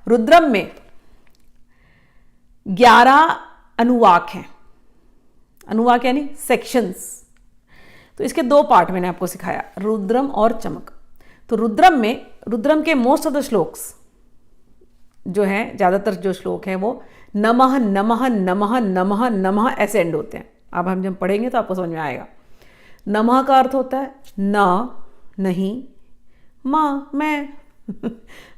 रुद्रम में 11 अनुवाक हैं। अनुवाक यानी सेक्शंस। तो इसके 2 पार्ट मैंने आपको सिखाया, रुद्रम और चमक। तो रुद्रम के मोस्ट ऑफ द श्लोक्स जो हैं, ज़्यादातर जो श्लोक हैं वो नमः नमः नमः नमः नमः ऐसे एंड होते हैं। अब हम जब पढ़ेंगे तो आपको समझ में आएगा। नमः का अर्थ होता है ना, नहीं, माँ, मैं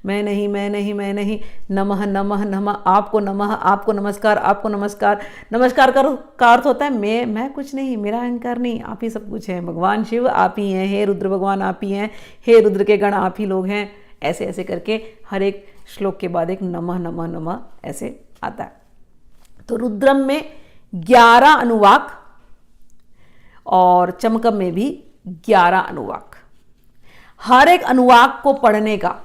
मैं नहीं, मैं नहीं, मैं नहीं। नमः नमः नमः, आपको नमः, आपको नमस्कार, आपको नमस्कार। नमस्कार का अर्थ होता है मैं कुछ नहीं, मेरा अहंकार नहीं, आप ही सब कुछ है। भगवान शिव आप ही हैं, हे रुद्र भगवान आप ही हैं, हे रुद्र के गण आप ही लोग हैं। ऐसे ऐसे करके हर एक श्लोक के बाद एक नमः नमः नमः ऐसे आता है। तो रुद्रम में 11 अनुवाक और चमकम में भी 11 अनुवाक। हर एक अनुवाक को पढ़ने का,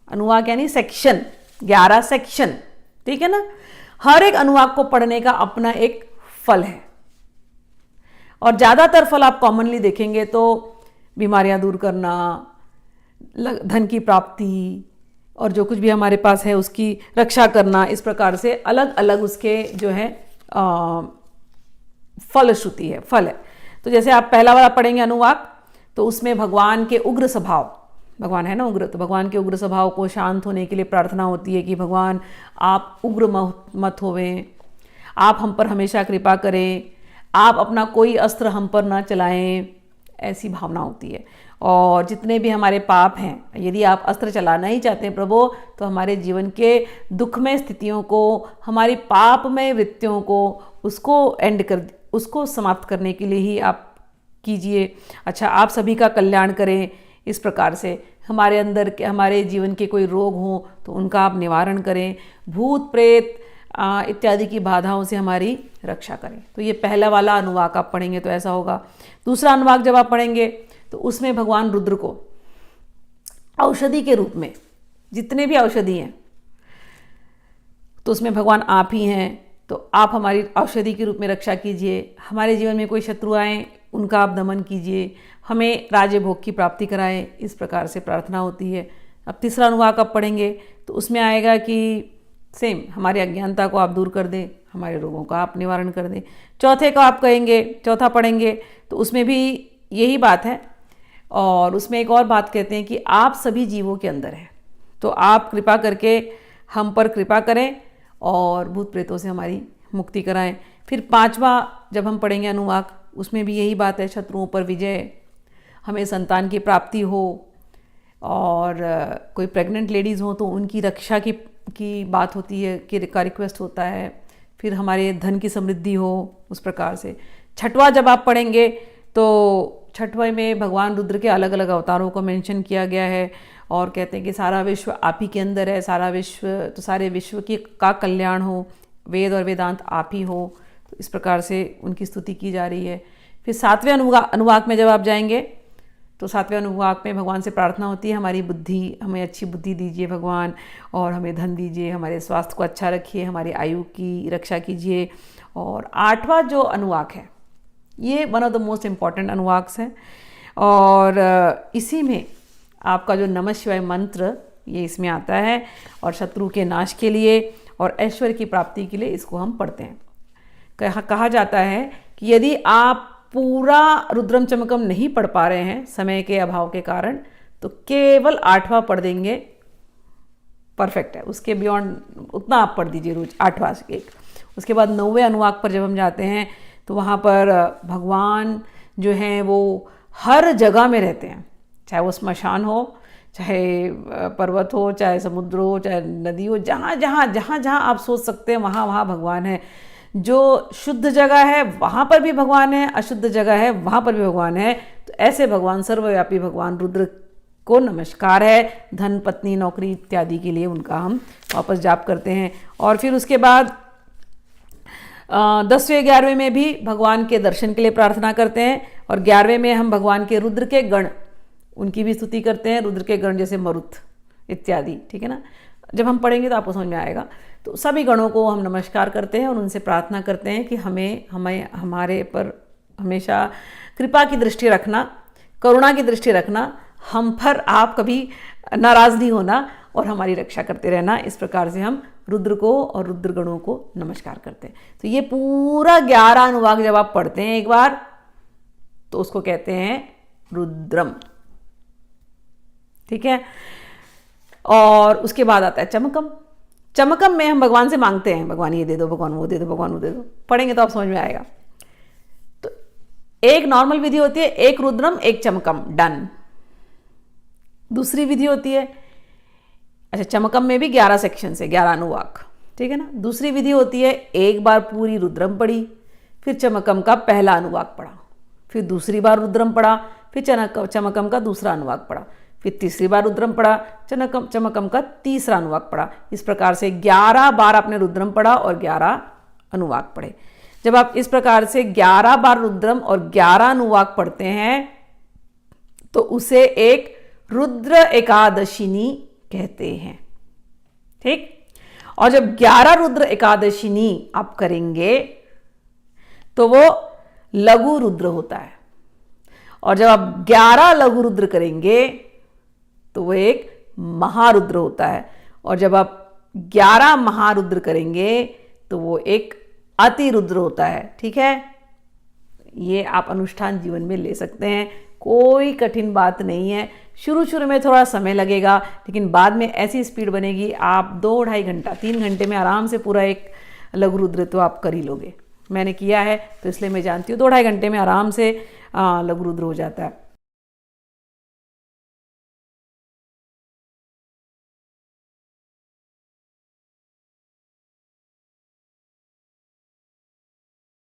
अनुवाक यानी सेक्शन, 11 सेक्शन, ठीक है ना। हर एक अनुवाक को पढ़ने का अपना एक फल है। और ज़्यादातर फल आप कॉमनली देखेंगे तो बीमारियां दूर करना, धन की प्राप्ति, और जो कुछ भी हमारे पास है उसकी रक्षा करना, इस प्रकार से अलग अलग उसके जो है फलश्रुति है, फल है। तो जैसे आप पहला वाला पढ़ेंगे अनुवाक, तो उसमें भगवान के उग्र स्वभाव, भगवान है ना उग्र, तो भगवान के उग्र स्वभाव को शांत होने के लिए प्रार्थना होती है कि भगवान आप उग्र मत होवें, आप हम पर हमेशा कृपा करें, आप अपना कोई अस्त्र हम पर ना चलाएं, ऐसी भावना होती है। और जितने भी हमारे पाप हैं, यदि आप अस्त्र चलाना ही चाहते हैं प्रभु, तो हमारे जीवन के दुखमय स्थितियों को, हमारी पापमय वृत्तियों को, उसको समाप्त करने के लिए ही आप कीजिए। अच्छा, आप सभी का कल्याण करें, इस प्रकार से हमारे अंदर के, हमारे जीवन के कोई रोग हों तो उनका आप निवारण करें, भूत प्रेत इत्यादि की बाधाओं से हमारी रक्षा करें। तो ये पहला वाला अनुवाक आप पढ़ेंगे तो ऐसा होगा। दूसरा अनुवाक जब आप पढ़ेंगे तो उसमें भगवान रुद्र को औषधि के रूप में, जितने भी औषधि हैं तो उसमें भगवान आप ही हैं, तो आप हमारी औषधि के रूप में रक्षा कीजिए। हमारे जीवन में कोई शत्रु आए उनका आप दमन कीजिए, हमें राज्य भोग की प्राप्ति कराएं, इस प्रकार से प्रार्थना होती है। अब तीसरा अनुवाक आप पढ़ेंगे तो उसमें आएगा कि सेम हमारी अज्ञानता को आप दूर कर दें, हमारे रोगों का आप निवारण कर दें। चौथे को आप कहेंगे, चौथा पढ़ेंगे तो उसमें भी यही बात है। और उसमें एक और बात कहते हैं कि आप सभी जीवों के अंदर हैं, तो आप कृपा करके हम पर कृपा करें और भूत प्रेतों से हमारी मुक्ति कराएं। फिर पांचवा जब हम पढ़ेंगे अनुवाक, उसमें भी यही बात है, शत्रुओं पर विजय, हमें संतान की प्राप्ति हो, और कोई प्रेग्नेंट लेडीज़ हो तो उनकी रक्षा की बात होती है, कि का रिक्वेस्ट होता है। फिर हमारे धन की समृद्धि हो, उस प्रकार से। छठवां जब आप पढ़ेंगे तो छठवें में भगवान रुद्र के अलग अलग अवतारों को मेंशन किया गया है, और कहते हैं कि सारा विश्व आप ही के अंदर है, सारा विश्व, तो सारे विश्व का कल्याण हो, वेद और वेदांत आप ही हो, तो इस प्रकार से उनकी स्तुति की जा रही है। फिर सातवें अनुवाक में जब आप जाएंगे तो सातवें अनुवाक में भगवान से प्रार्थना होती है, हमारी बुद्धि, हमें अच्छी बुद्धि दीजिए भगवान, और हमें धन दीजिए, हमारे स्वास्थ्य को अच्छा रखिए, हमारी आयु की रक्षा कीजिए। और आठवां जो अनुवाक है, ये one of the most important अनुवाक्स हैं, और इसी में आपका जो नमः शिवाय मंत्र ये इसमें आता है, और शत्रु के नाश के लिए और ऐश्वर्य की प्राप्ति के लिए इसको हम पढ़ते हैं। कहा जाता है कि यदि आप पूरा रुद्रम चमकम नहीं पढ़ पा रहे हैं समय के अभाव के कारण, तो केवल 8वां पढ़ देंगे, परफेक्ट है। उसके बियॉन्ड उतना आप पढ़ दीजिए रोज, 8वां एक। उसके बाद 9वें अनुवाक पर जब हम जाते हैं तो वहाँ पर भगवान जो हैं वो हर जगह में रहते हैं, चाहे वो श्मशान हो, चाहे पर्वत हो, चाहे समुद्र हो, चाहे नदी हो, जहाँ जहाँ आप सोच सकते हैं वहाँ भगवान है। जो शुद्ध जगह है वहाँ पर भी भगवान है, अशुद्ध जगह है वहाँ पर भी भगवान है। तो ऐसे भगवान, सर्वव्यापी भगवान रुद्र को नमस्कार है। धन, पत्नी, नौकरी इत्यादि के लिए उनका हम वापस जाप करते हैं। और फिर उसके बाद 10वें 11वें में भी भगवान के दर्शन के लिए प्रार्थना करते हैं, और 11वें में हम भगवान के रुद्र के गण, उनकी भी स्तुति करते हैं। रुद्र के गण जैसे मरुत इत्यादि, ठीक है ना। जब हम पढ़ेंगे तो आपको समझ में आएगा। तो सभी गणों को हम नमस्कार करते हैं और उनसे प्रार्थना करते हैं कि हमें हमारे पर हमेशा कृपा की दृष्टि रखना, करुणा की दृष्टि रखना, हम पर आप कभी नाराज़ नहीं होना, और हमारी रक्षा करते रहना। इस प्रकार से हम रुद्र को और रुद्र गणों को नमस्कार करते हैं। तो ये पूरा 11 अनुवाक जब आप पढ़ते हैं एक बार तो उसको कहते हैं रुद्रम। ठीक है, और उसके बाद आता है चमकम। चमकम में हम भगवान से मांगते हैं, भगवान ये दे दो, भगवान वो दे दो, भगवान वो दे दो। पढ़ेंगे तो आप समझ में आएगा। तो एक नॉर्मल विधि होती है, एक रुद्रम एक चमकम, डन। दूसरी विधि होती है, अच्छा चमकम में भी 11 सेक्शन से 11 अनुवाक, ठीक है ना। दूसरी विधि होती है, एक बार पूरी रुद्रम पढ़ी, फिर चमकम का पहला अनुवाक पढ़ा, फिर दूसरी बार रुद्रम पढ़ा, फिर चमकम का दूसरा अनुवाक पढ़ा, फिर तीसरी बार रुद्रम पढ़ा, चमकम का तीसरा अनुवाक पढ़ा। इस प्रकार से 11 बार आपने रुद्रम पढ़ा और 11 अनुवाक पढ़े। जब आप इस प्रकार से 11 बार रुद्रम और 11 अनुवाक पढ़ते हैं तो उसे एक रुद्र एकादशिनी कहते हैं। ठीक, और जब 11 रुद्र एकादशिनी आप करेंगे तो वो लघु रुद्र होता है, और जब आप 11 लघु रुद्र करेंगे तो वो एक महारुद्र होता है, और जब आप 11 महारुद्र करेंगे तो वो एक अति रुद्र होता है। ठीक है, ये आप अनुष्ठान जीवन में ले सकते हैं, कोई कठिन बात नहीं है। शुरू में थोड़ा समय लगेगा, लेकिन बाद में ऐसी स्पीड बनेगी, आप 2-2.5 घंटा 3 घंटे में आराम से पूरा एक लघु रुद्र तो आप कर ही लोगे। मैंने किया है तो इसलिए मैं जानती हूँ 2-2.5 घंटे में आराम से लघु रुद्र हो जाता है।